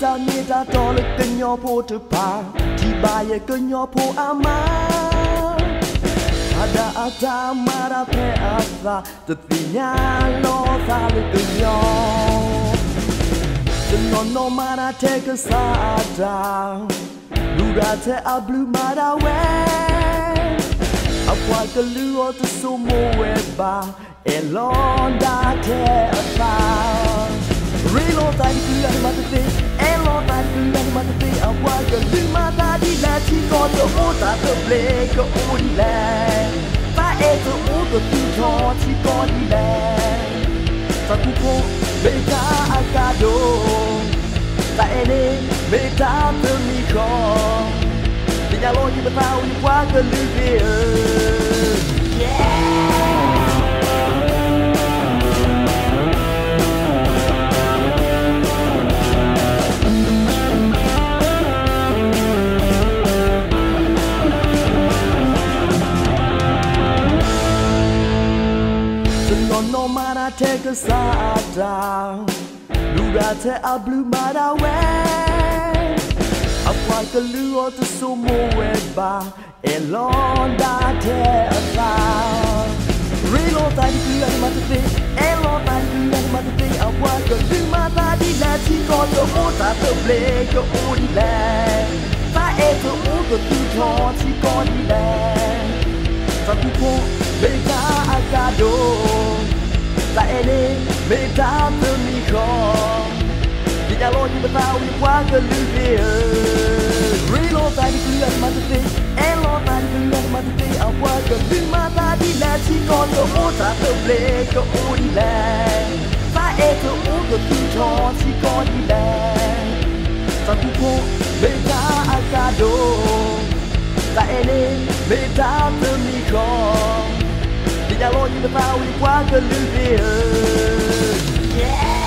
ta nghe ta to lực cái nhỏ phố từ pa thì bà ye cái nhỏ phố ama ada mara pe asa tetinya lo sa lực cái nhỏ no mara te cái sa da lura te a blue mara we apwa cái lúa tu sumo we ba elonda te asa Relo tadi ku yang mata te, elo tadi ku yang mata te, apa ke lima tadi lah ciko tu otak terblek ke ulang, tak itu untuk tu ciko di lang, tak ku beta agado, tak ini beta termikau, tidak lo ni bertahu ni kuat ke lebih, yeah. No mara te ke sada lura te a blue mara we apa ke luo tu sumo we ba elonda te asa relo tadi ku yang mata te elo tadi ku yang mata te apa ke lima tadi la ti ko to mota te ble ke unle ta e to u ko tu cho ti ko di le ta ku ko beta agado tak ini beta termikau tidak lo ni bertahu ni kuat ke lebih relo tadi ku yang mata te elo tadi ku yang mata te apa ke lima tadi lah ciko tu otak terblek ke ulang tak itu untuk tu ciko di lang tak ku beta agado tak ini beta termikau tidak lo ni bertahu ni kuat ke lebih, yeah.